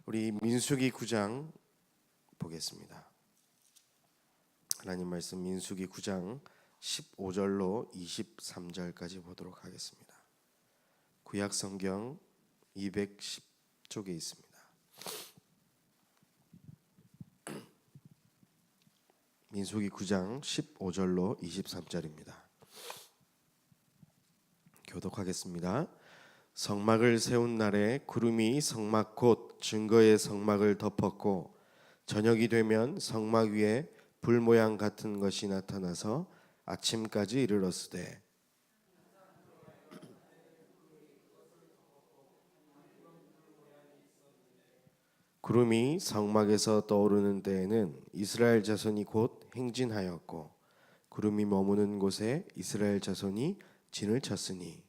우리 민수기 9장 보겠습니다. 하나님 말씀 민수기 9장 15절로 23절까지 보도록 하겠습니다. 구약 성경 210쪽에 있습니다. 민수기 9장 15절로 23절입니다. 교독하겠습니다. 성막을 세운 날에 구름이 성막 곧 증거의 성막을 덮었고 저녁이 되면 성막 위에 불 모양 같은 것이 나타나서 아침까지 이르렀으되 구름이 성막에서 떠오르는 때에는 이스라엘 자손이 곧 행진하였고 구름이 머무는 곳에 이스라엘 자손이 진을 쳤으니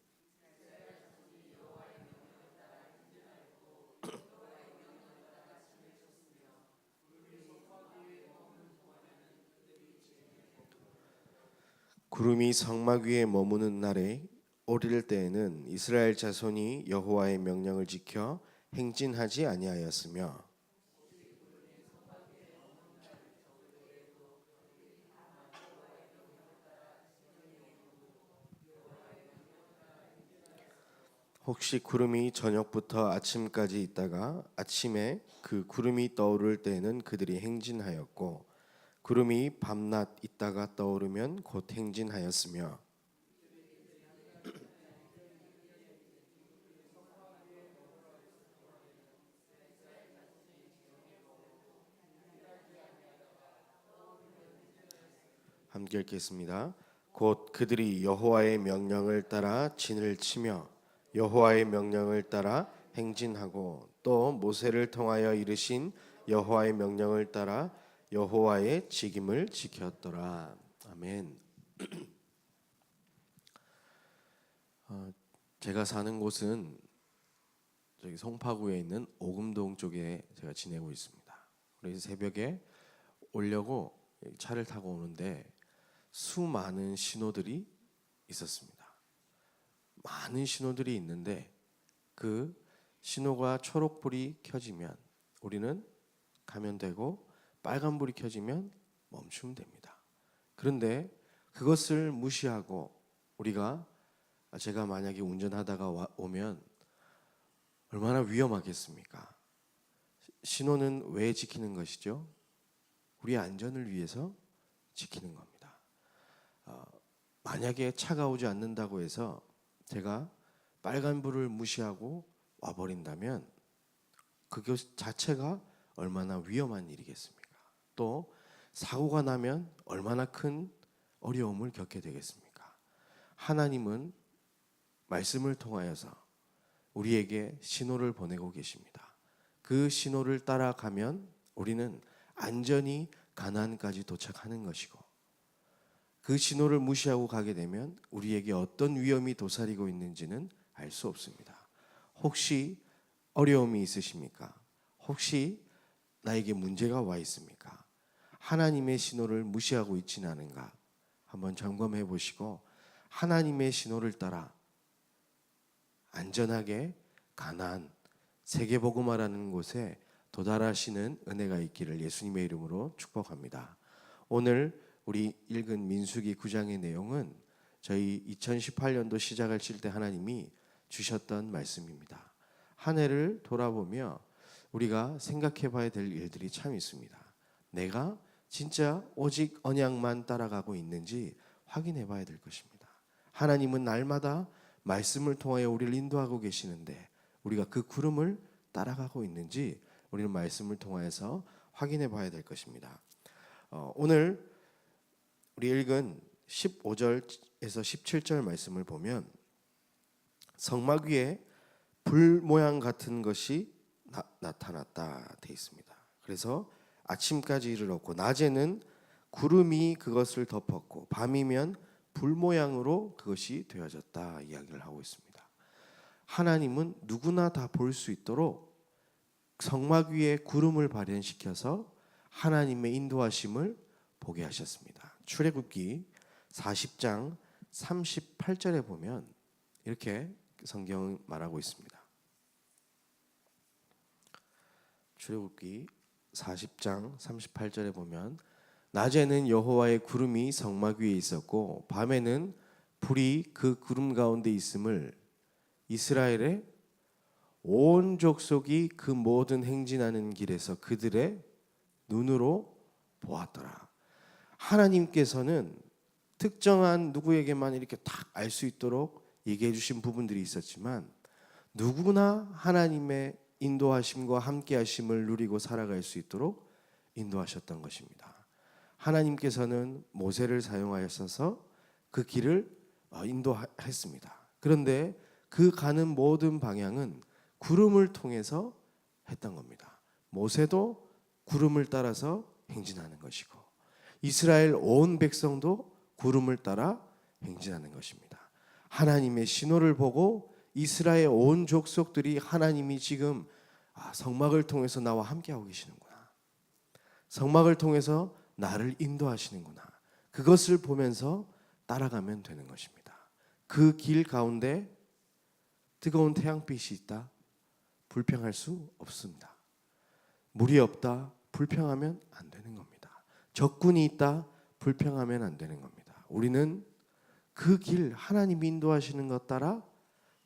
구름이 성막 위에 머무는 날에 오릴 때에는 이스라엘 자손이 여호와의 명령을 지켜 행진하지 아니하였으며 혹시 구름이 저녁부터 아침까지 있다가 아침에 그 구름이 떠오를 때에는 그들이 행진하였고 구름이 밤낮 있다가 떠오르면 곧 행진하였으며 함께 읽겠습니다. 곧 그들이 여호와의 명령을 따라 진을 치며 여호와의 명령을 따라 행진하고 또 모세를 통하여 이르신 여호와의 명령을 따라 여호와의 직임을 지켰더라. 아멘. 제가 사는 곳은 저기 송파구에 있는 오금동 쪽에 제가 지내고 있습니다. 그래서 새벽에 오려고 차를 타고 오는데 수많은 신호들이 있었습니다. 많은 신호들이 있는데 그 신호가 초록불이 켜지면 우리는 가면 되고 빨간불이 켜지면 멈추면 됩니다. 그런데 그것을 무시하고 제가 만약에 운전하다가 오면 얼마나 위험하겠습니까? 신호는 왜 지키는 것이죠? 우리의 안전을 위해서 지키는 겁니다. 만약에 차가 오지 않는다고 해서 제가 빨간불을 무시하고 와버린다면 그것 자체가 얼마나 위험한 일이겠습니까? 또 사고가 나면 얼마나 큰 어려움을 겪게 되겠습니까? 하나님은 말씀을 통하여서 우리에게 신호를 보내고 계십니다. 그 신호를 따라가면 우리는 안전히 가나안까지 도착하는 것이고 그 신호를 무시하고 가게 되면 우리에게 어떤 위험이 도사리고 있는지는 알 수 없습니다. 혹시 어려움이 있으십니까? 혹시 나에게 문제가 와 있습니까? 하나님의 신호를 무시하고 있지는 않은가? 한번 점검해 보시고 하나님의 신호를 따라 안전하게 가나안 세계복음화라는 곳에 도달하시는 은혜가 있기를 예수님의 이름으로 축복합니다. 오늘 우리 읽은 민수기 9장의 내용은 저희 2018년도 시작하실 때 하나님이 주셨던 말씀입니다. 한 해를 돌아보며 우리가 생각해 봐야 될 일들이 참 있습니다. 내가 진짜 오직 언약만 따라가고 있는지 확인해 봐야 될 것입니다. 하나님은 날마다 말씀을 통하여 우리를 인도하고 계시는데 우리가 그 구름을 따라가고 있는지 우리는 말씀을 통하여서 확인해 봐야 될 것입니다. 오늘 우리 읽은 15절에서 17절 말씀을 보면 성막 위에 불 모양 같은 것이 나타났다 되어 있습니다. 그래서 아침까지 이르렀고 낮에는 구름이 그것을 덮었고 밤이면 불 모양으로 그것이 되어졌다 이야기를 하고 있습니다. 하나님은 누구나 다 볼 수 있도록 성막 위에 구름을 발현시켜서 하나님의 인도하심을 보게 하셨습니다. 출애굽기 40장 38절에 보면 이렇게 성경은 말하고 있습니다. 출애굽기 40장 38절에 보면 낮에는 여호와의 구름이 성막 위에 있었고 밤에는 불이 그 구름 가운데 있음을 이스라엘의 온 족속이 그 모든 행진하는 길에서 그들의 눈으로 보았더라. 하나님께서는 특정한 누구에게만 이렇게 딱 알 수 있도록 얘기해 주신 부분들이 있었지만 누구나 하나님의 인도하심과 함께 하심을 누리고 살아갈 수 있도록 인도하셨던 것입니다. 하나님께서는 모세를 사용하셔서 그 길을 인도했습니다. 그런데 그 가는 모든 방향은 구름을 통해서 했던 겁니다. 모세도 구름을 따라서 행진하는 것이고 이스라엘 온 백성도 구름을 따라 행진하는 것입니다. 하나님의 신호를 보고 이스라엘 온 족속들이 하나님이 지금 성막을 통해서 나와 함께하고 계시는구나. 성막을 통해서 나를 인도하시는구나. 그것을 보면서 따라가면 되는 것입니다. 그 길 가운데 뜨거운 태양빛이 있다. 불평할 수 없습니다. 물이 없다. 불평하면 안 되는 겁니다. 적군이 있다. 불평하면 안 되는 겁니다. 우리는 그 길 하나님이 인도하시는 것 따라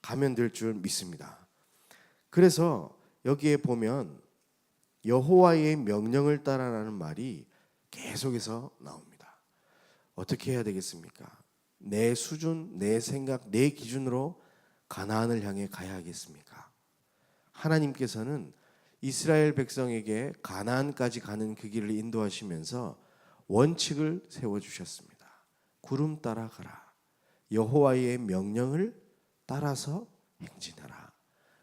가면 될 줄 믿습니다. 그래서 여기에 보면 여호와의 명령을 따라라는 말이 계속해서 나옵니다. 어떻게 해야 되겠습니까? 내 수준, 내 생각, 내 기준으로 가나안을 향해 가야 하겠습니까? 하나님께서는 이스라엘 백성에게 가나안까지 가는 그 길을 인도하시면서 원칙을 세워주셨습니다. 구름 따라 가라. 여호와의 명령을 따라서 행진하라.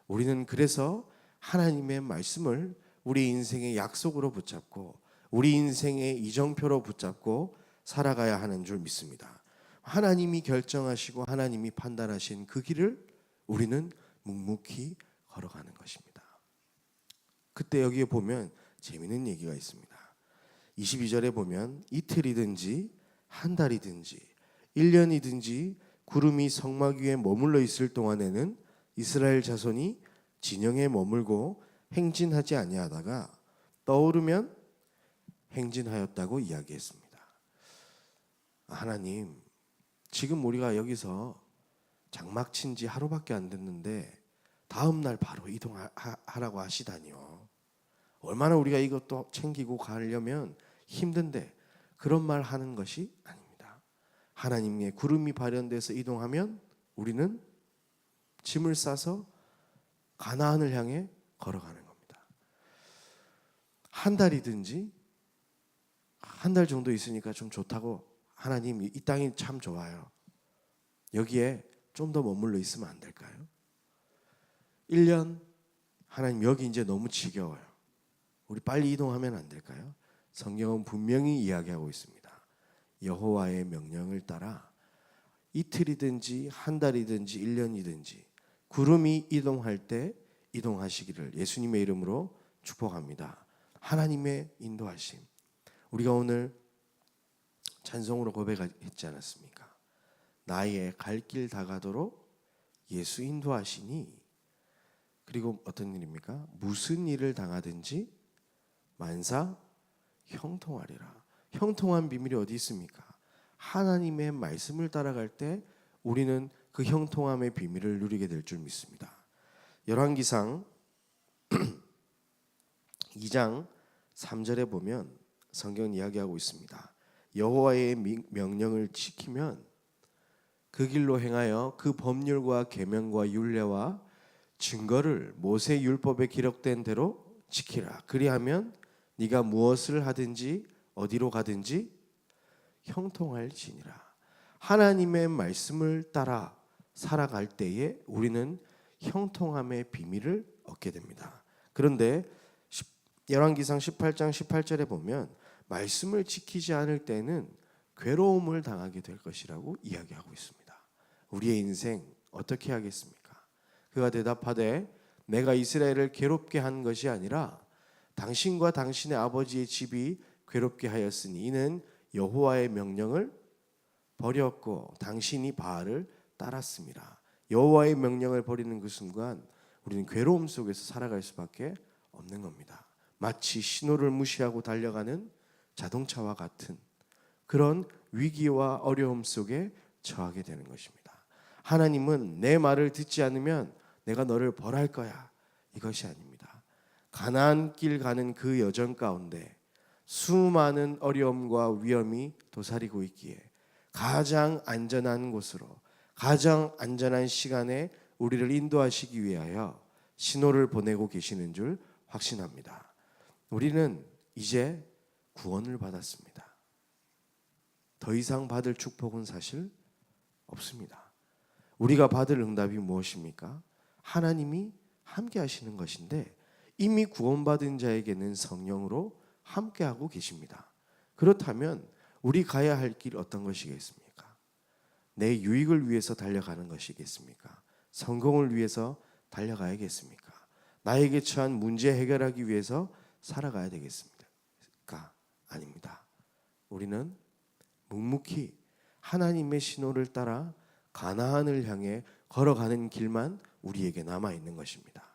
우리는 그래서 하나님의 말씀을 우리 인생의 약속으로 붙잡고 우리 인생의 이정표로 붙잡고 살아가야 하는 줄 믿습니다. 하나님이 결정하시고 하나님이 판단하신 그 길을 우리는 묵묵히 걸어가는 것입니다. 그때 여기에 보면 재미있는 얘기가 있습니다. 22절에 보면 이틀이든지 한 달이든지 1년이든지 구름이 성막 위에 머물러 있을 동안에는 이스라엘 자손이 진영에 머물고 행진하지 아니하다가 떠오르면 행진하였다고 이야기했습니다. 하나님, 지금 우리가 여기서 장막 친 지 하루밖에 안 됐는데 다음 날 바로 이동하라고 하시다니요. 얼마나 우리가 이것도 챙기고 가려면 힘든데 그런 말 하는 것이 아닙니다. 하나님의 구름이 발현돼서 이동하면 우리는 짐을 싸서 가나안을 향해 걸어가는 겁니다. 한 달이든지 한 달 정도 있으니까 좀 좋다고 하나님 이 땅이 참 좋아요. 여기에 좀 더 머물러 있으면 안 될까요? 1년 하나님 여기 이제 너무 지겨워요. 우리 빨리 이동하면 안 될까요? 성경은 분명히 이야기하고 있습니다. 여호와의 명령을 따라 이틀이든지 한 달이든지 1년이든지 구름이 이동할 때 이동하시기를 예수님의 이름으로 축복합니다. 하나님의 인도하심. 우리가 오늘 찬송으로 고백했지 않았습니까? 나의 갈 길 다가도록 예수 인도하시니 그리고 어떤 일입니까? 무슨 일을 당하든지 만사 형통하리라. 형통한 비밀이 어디 있습니까? 하나님의 말씀을 따라갈 때 우리는 그 형통함의 비밀을 누리게 될 줄 믿습니다. 열왕기상 2장 3절에 보면 성경은 이야기하고 있습니다. 여호와의 명령을 지키면 그 길로 행하여 그 법률과 계명과 율례와 증거를 모세 율법에 기록된 대로 지키라. 그리하면 네가 무엇을 하든지 어디로 가든지 형통할지니라. 하나님의 말씀을 따라 살아갈 때에 우리는 형통함의 비밀을 얻게 됩니다. 그런데 열왕기상 18장 18절에 보면 말씀을 지키지 않을 때는 괴로움을 당하게 될 것이라고 이야기하고 있습니다. 우리의 인생 어떻게 하겠습니까? 그가 대답하되 내가 이스라엘을 괴롭게 한 것이 아니라 당신과 당신의 아버지의 집이 괴롭게 하였으니 이는 여호와의 명령을 버렸고 당신이 바알을 따랐습니다. 여호와의 명령을 버리는 그 순간 우리는 괴로움 속에서 살아갈 수밖에 없는 겁니다. 마치 신호를 무시하고 달려가는 자동차와 같은 그런 위기와 어려움 속에 처하게 되는 것입니다. 하나님은 내 말을 듣지 않으면 내가 너를 벌할 거야, 이것이 아닙니다. 가나안 길 가는 그 여정 가운데 수많은 어려움과 위험이 도사리고 있기에 가장 안전한 곳으로, 가장 안전한 시간에 우리를 인도하시기 위하여 신호를 보내고 계시는 줄 확신합니다. 우리는 이제 구원을 받았습니다. 더 이상 받을 축복은 사실 없습니다. 우리가 받을 응답이 무엇입니까? 하나님이 함께 하시는 것인데, 이미 구원받은 자에게는 성령으로 함께하고 계십니다. 그렇다면 우리 가야 할 길 어떤 것이겠습니까? 내 유익을 위해서 달려가는 것이겠습니까? 성공을 위해서 달려가야겠습니까? 나에게 처한 문제 해결하기 위해서 살아가야 되겠습니까? 아닙니다. 우리는 묵묵히 하나님의 신호를 따라 가나안을 향해 걸어가는 길만 우리에게 남아 있는 것입니다.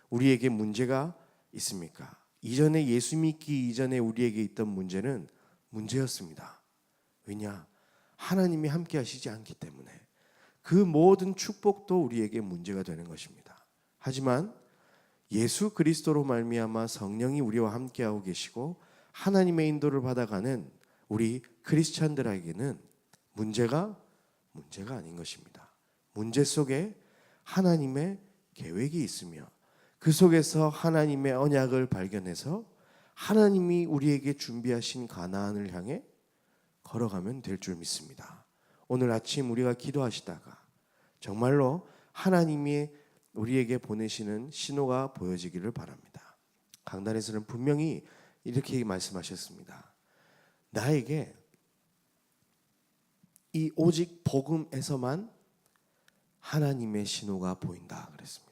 우리에게 문제가 있습니까? 이전에 예수 믿기 이전에 우리에게 있던 문제는 문제였습니다. 왜냐? 하나님이 함께 하시지 않기 때문에 그 모든 축복도 우리에게 문제가 되는 것입니다. 하지만 예수 그리스도로 말미암아 성령이 우리와 함께하고 계시고 하나님의 인도를 받아가는 우리 크리스찬들에게는 문제가 아닌 것입니다. 문제 속에 하나님의 계획이 있으며 그 속에서 하나님의 언약을 발견해서 하나님이 우리에게 준비하신 가나안을 향해 걸어가면 될 줄 믿습니다. 오늘 아침 우리가 기도하시다가 정말로 하나님이 우리에게 보내시는 신호가 보여지기를 바랍니다. 강단에서는 분명히 이렇게 말씀하셨습니다. 나에게 이 오직 복음에서만 하나님의 신호가 보인다 그랬습니다.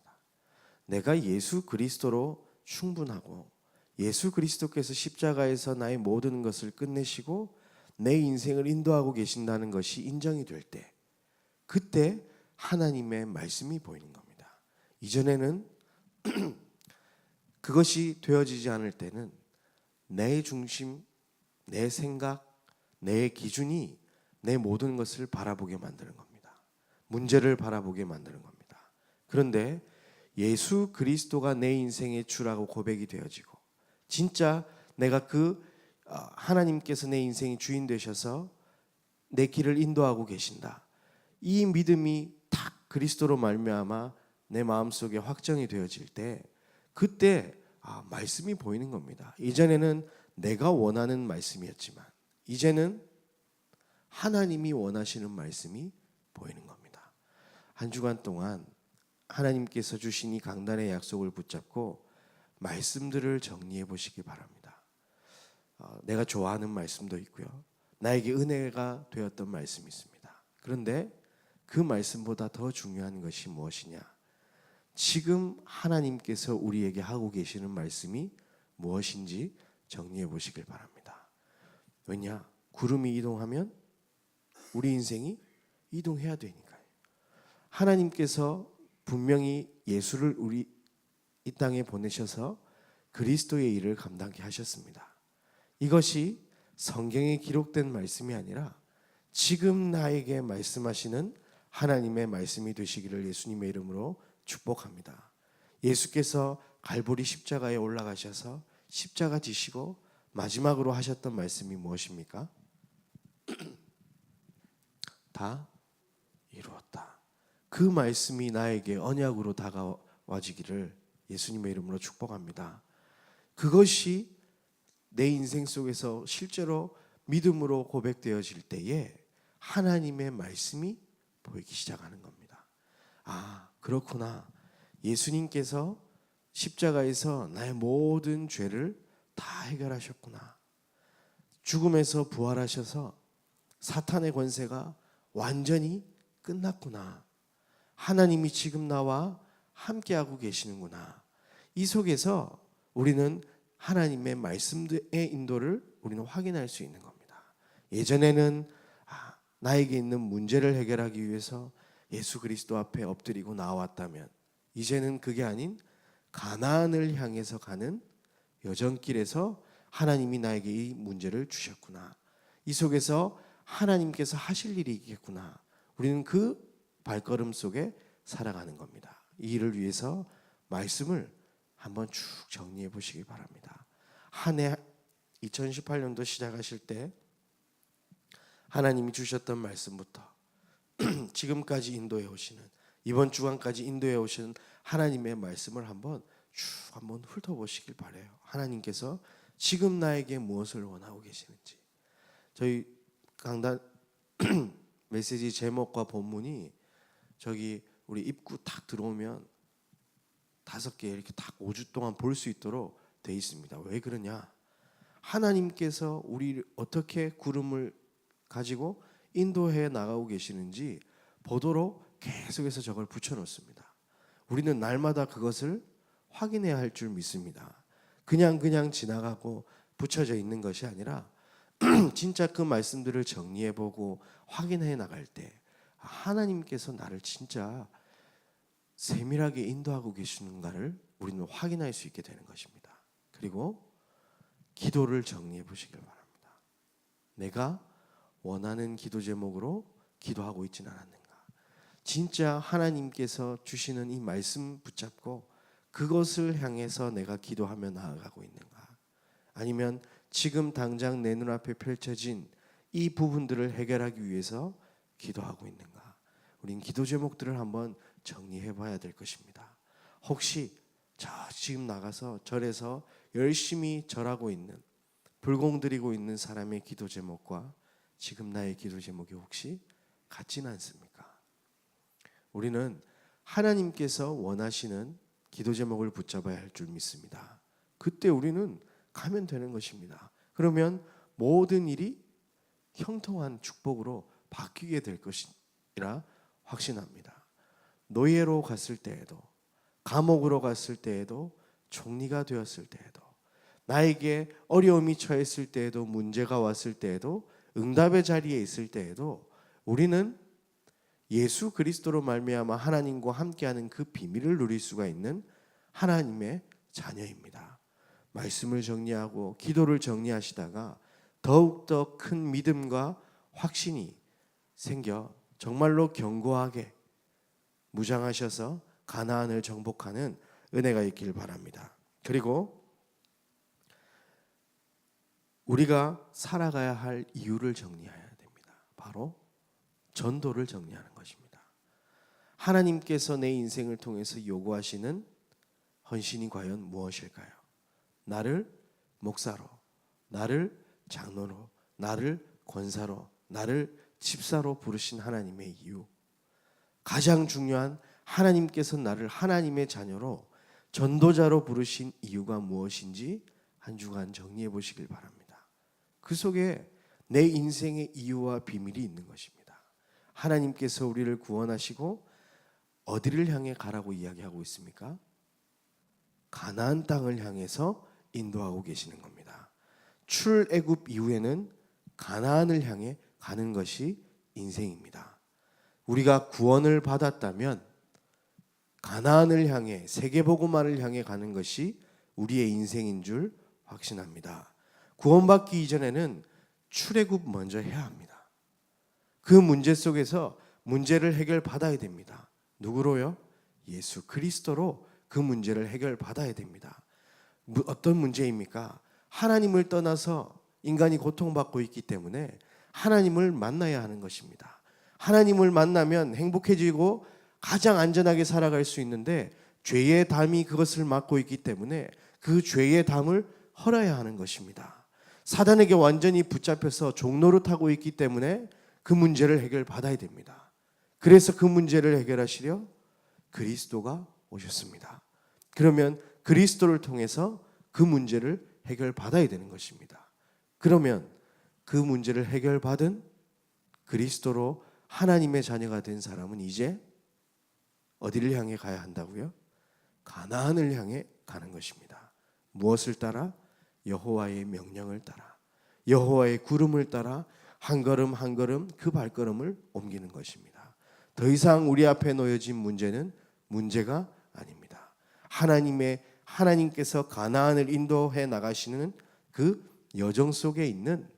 내가 예수 그리스도로 충분하고 예수 그리스도께서 십자가에서 나의 모든 것을 끝내시고 내 인생을 인도하고 계신다는 것이 인정이 될 때, 그때 하나님의 말씀이 보이는 겁니다. 이전에는 그것이 되어지지 않을 때는 내 중심, 내 생각, 내 기준이 내 모든 것을 바라보게 만드는 겁니다. 문제를 바라보게 만드는 겁니다. 그런데 예수 그리스도가 내 인생의 주라고 고백이 되어지고 진짜 내가 하나님께서 내 인생의 주인 되셔서 내 길을 인도하고 계신다. 이 믿음이 딱 그리스도로 말미암아 내 마음속에 확정이 되어질 때 그때 말씀이 보이는 겁니다. 이전에는 내가 원하는 말씀이었지만 이제는 하나님이 원하시는 말씀이 보이는 겁니다. 한 주간 동안 하나님께서 주신 이 강단의 약속을 붙잡고 말씀들을 정리해 보시기 바랍니다. 내가 좋아하는 말씀도 있고요. 나에게 은혜가 되었던 말씀이 있습니다. 그런데 그 말씀보다 더 중요한 것이 무엇이냐? 지금 하나님께서 우리에게 하고 계시는 말씀이 무엇인지 정리해 보시길 바랍니다. 왜냐? 구름이 이동하면 우리 인생이 이동해야 되니까요. 하나님께서 분명히 예수를 우리 이 땅에 보내셔서 그리스도의 일을 감당케 하셨습니다. 이것이 성경에 기록된 말씀이 아니라 지금 나에게 말씀하시는 하나님의 말씀이 되시기를 예수님의 이름으로 축복합니다. 예수께서 갈보리 십자가에 올라가셔서 십자가 지시고 마지막으로 하셨던 말씀이 무엇입니까? 다 이루었다. 그 말씀이 나에게 언약으로 다가와지기를 예수님의 이름으로 축복합니다. 그것이 내 인생 속에서 실제로 믿음으로 고백되어질 때에 하나님의 말씀이 보이기 시작하는 겁니다. 그렇구나. 예수님께서 십자가에서 나의 모든 죄를 다 해결하셨구나. 죽음에서 부활하셔서 사탄의 권세가 완전히 끝났구나. 하나님이 지금 나와 함께하고 계시는구나. 이 속에서 우리는 하나님의 말씀의 인도를 우리는 확인할 수 있는 겁니다. 예전에는 나에게 있는 문제를 해결하기 위해서 예수 그리스도 앞에 엎드리고 나왔다면 이제는 그게 아닌 가나안을 향해서 가는 여정길에서 하나님이 나에게 이 문제를 주셨구나. 이 속에서 하나님께서 하실 일이 있겠구나. 우리는 그 발걸음 속에 살아가는 겁니다. 이 일을 위해서 말씀을 한번 쭉 정리해 보시기 바랍니다. 한 해 2018년도 시작하실 때 하나님이 주셨던 말씀부터 지금까지 인도해 오시는, 이번 주간까지 인도해 오시는 하나님의 말씀을 한번 훑어보시길 바라요. 하나님께서 지금 나에게 무엇을 원하고 계시는지. 저희 강단 메시지 제목과 본문이 저기 우리 입구 딱 들어오면 5개 이렇게 딱 5주 동안 볼 수 있도록 돼 있습니다. 왜 그러냐? 하나님께서 우리를 어떻게 구름을 가지고 인도해 나가고 계시는지 보도록 계속해서 저걸 붙여놓습니다. 우리는 날마다 그것을 확인해야 할 줄 믿습니다. 그냥 지나가고 붙여져 있는 것이 아니라 진짜 그 말씀들을 정리해보고 확인해 나갈 때 하나님께서 나를 진짜 세밀하게 인도하고 계시는가를 우리는 확인할 수 있게 되는 것입니다. 그리고 기도를 정리해 보시길 바랍니다. 내가 원하는 기도 제목으로 기도하고 있지는 않았는가? 진짜 하나님께서 주시는 이 말씀 붙잡고 그것을 향해서 내가 기도하며 나아가고 있는가? 아니면 지금 당장 내 눈앞에 펼쳐진 이 부분들을 해결하기 위해서 기도하고 있는가? 우린 기도 제목들을 한번 정리해 봐야 될 것입니다. 혹시 지금 나가서 절에서 열심히 절하고 있는, 불공드리고 있는 사람의 기도 제목과 지금 나의 기도 제목이 혹시 같지는 않습니까? 우리는 하나님께서 원하시는 기도 제목을 붙잡아야 할 줄 믿습니다. 그때 우리는 가면 되는 것입니다. 그러면 모든 일이 형통한 축복으로 바뀌게 될 것이라 확신합니다. 노예로 갔을 때에도, 감옥으로 갔을 때에도, 총리가 되었을 때에도, 나에게 어려움이 처했을 때에도, 문제가 왔을 때에도, 응답의 자리에 있을 때에도 우리는 예수 그리스도로 말미암아 하나님과 함께하는 그 비밀을 누릴 수가 있는 하나님의 자녀입니다. 말씀을 정리하고 기도를 정리하시다가 더욱더 큰 믿음과 확신이 생겨 정말로 견고하게 무장하셔서 가나안을 정복하는 은혜가 있길 바랍니다. 그리고 우리가 살아가야 할 이유를 정리해야 됩니다. 바로 전도를 정리하는 것입니다. 하나님께서 내 인생을 통해서 요구하시는 헌신이 과연 무엇일까요? 나를 목사로, 나를 장로로, 나를 권사로, 나를 집사로 부르신 하나님의 이유, 가장 중요한 하나님께서 나를 하나님의 자녀로 전도자로 부르신 이유가 무엇인지 한 주간 정리해 보시길 바랍니다. 그 속에 내 인생의 이유와 비밀이 있는 것입니다. 하나님께서 우리를 구원하시고 어디를 향해 가라고 이야기하고 있습니까? 가나안 땅을 향해서 인도하고 계시는 겁니다. 출애굽 이후에는 가나안을 향해 가는 것이 인생입니다. 우리가 구원을 받았다면 가나안을 향해, 세계복음화를 향해 가는 것이 우리의 인생인 줄 확신합니다. 구원받기 이전에는 출애굽 먼저 해야 합니다. 그 문제 속에서 문제를 해결받아야 됩니다. 누구로요? 예수 그리스도로 그 문제를 해결받아야 됩니다. 어떤 문제입니까? 하나님을 떠나서 인간이 고통받고 있기 때문에 하나님을 만나야 하는 것입니다. 하나님을 만나면 행복해지고 가장 안전하게 살아갈 수 있는데 죄의 담이 그것을 막고 있기 때문에 그 죄의 담을 헐어야 하는 것입니다. 사단에게 완전히 붙잡혀서 종노릇하고 있기 때문에 그 문제를 해결받아야 됩니다. 그래서 그 문제를 해결하시려 그리스도가 오셨습니다. 그러면 그리스도를 통해서 그 문제를 해결받아야 되는 것입니다. 그러면 그 문제를 해결받은 그리스도로 하나님의 자녀가 된 사람은 이제 어디를 향해 가야 한다고요? 가나안을 향해 가는 것입니다. 무엇을 따라? 여호와의 명령을 따라, 여호와의 구름을 따라 한 걸음 한 걸음 그 발걸음을 옮기는 것입니다. 더 이상 우리 앞에 놓여진 문제는 문제가 아닙니다. 하나님의 하나님께서 가나안을 인도해 나가시는 그 여정 속에 있는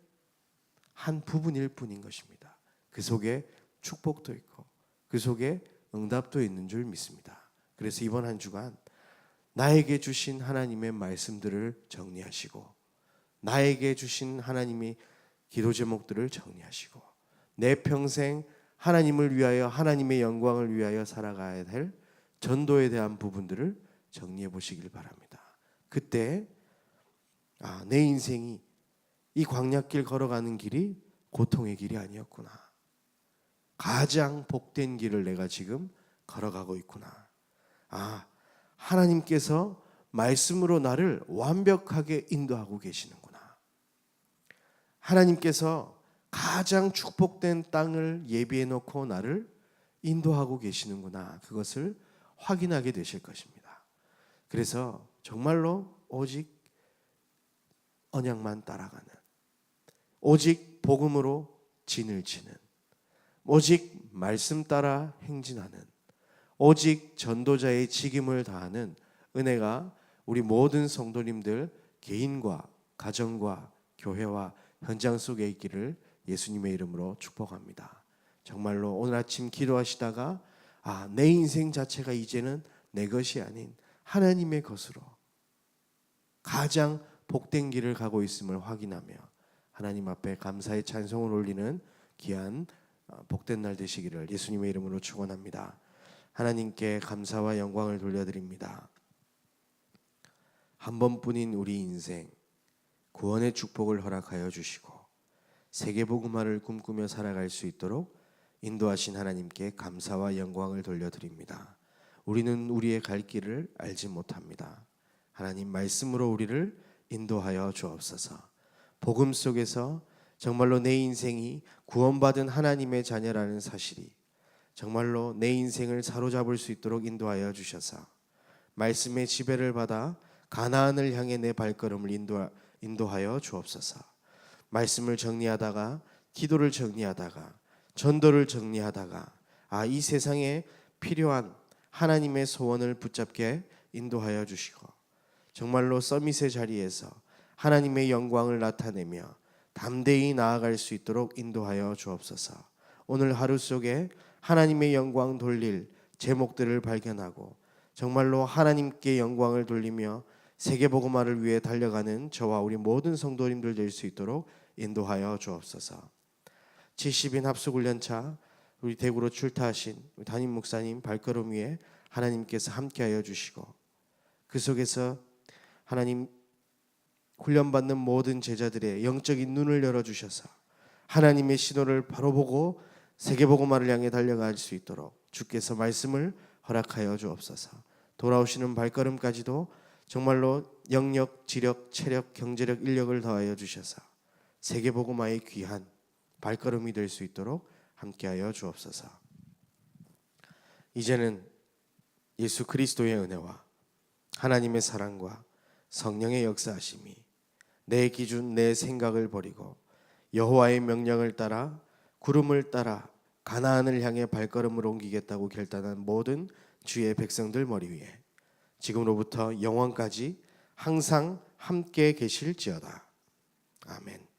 한 부분일 뿐인 것입니다. 그 속에 축복도 있고 그 속에 응답도 있는 줄 믿습니다. 그래서 이번 한 주간 나에게 주신 하나님의 말씀들을 정리하시고 나에게 주신 하나님의 기도 제목들을 정리하시고 내 평생 하나님을 위하여 하나님의 영광을 위하여 살아가야 될 전도에 대한 부분들을 정리해 보시길 바랍니다. 그때 내 인생이 이 광야길 걸어가는 길이 고통의 길이 아니었구나. 가장 복된 길을 내가 지금 걸어가고 있구나. 하나님께서 말씀으로 나를 완벽하게 인도하고 계시는구나. 하나님께서 가장 축복된 땅을 예비해 놓고 나를 인도하고 계시는구나. 그것을 확인하게 되실 것입니다. 그래서 정말로 오직 언약만 따라가는, 오직 복음으로 진을 치는, 오직 말씀 따라 행진하는, 오직 전도자의 직임을 다하는 은혜가 우리 모든 성도님들 개인과 가정과 교회와 현장 속에 있기를 예수님의 이름으로 축복합니다. 정말로 오늘 아침 기도하시다가 내 인생 자체가 이제는 내 것이 아닌 하나님의 것으로 가장 복된 길을 가고 있음을 확인하며 하나님 앞에 감사의 찬송을 올리는 귀한 복된 날 되시기를 예수님의 이름으로 축원합니다. 하나님께 감사와 영광을 돌려드립니다. 한 번뿐인 우리 인생 구원의 축복을 허락하여 주시고 세계복음화를 꿈꾸며 살아갈 수 있도록 인도하신 하나님께 감사와 영광을 돌려드립니다. 우리는 우리의 갈 길을 알지 못합니다. 하나님 말씀으로 우리를 인도하여 주옵소서. 복음 속에서 정말로 내 인생이 구원받은 하나님의 자녀라는 사실이 정말로 내 인생을 사로잡을 수 있도록 인도하여 주셔서 말씀의 지배를 받아 가나안을 향해 내 발걸음을 인도하여 주옵소서. 말씀을 정리하다가 기도를 정리하다가 전도를 정리하다가 이 세상에 필요한 하나님의 소원을 붙잡게 인도하여 주시고 정말로 서밋의 자리에서 하나님의 영광을 나타내며 담대히 나아갈 수 있도록 인도하여 주옵소서. 오늘 하루 속에 하나님의 영광 돌릴 제목들을 발견하고 정말로 하나님께 영광을 돌리며 세계복음화를 위해 달려가는 저와 우리 모든 성도님들 될 수 있도록 인도하여 주옵소서. 70인 합숙훈련차 우리 대구로 출타하신 우리 담임 목사님 발걸음 위에 하나님께서 함께하여 주시고 그 속에서 하나님 훈련받는 모든 제자들의 영적인 눈을 열어주셔서 하나님의 신호를 바로 보고 세계복음화를 향해 달려갈 수 있도록 주께서 말씀을 허락하여 주옵소서. 돌아오시는 발걸음까지도 정말로 영력, 지력, 체력, 경제력, 인력을 더하여 주셔서 세계복음화의 귀한 발걸음이 될 수 있도록 함께하여 주옵소서. 이제는 예수 그리스도의 은혜와 하나님의 사랑과 성령의 역사하심이 내 기준, 내 생각을 버리고 여호와의 명령을 따라 구름을 따라 가나안을 향해 발걸음을 옮기겠다고 결단한 모든 주의 백성들 머리 위에 지금으로부터 영원까지 항상 함께 계실지어다. 아멘.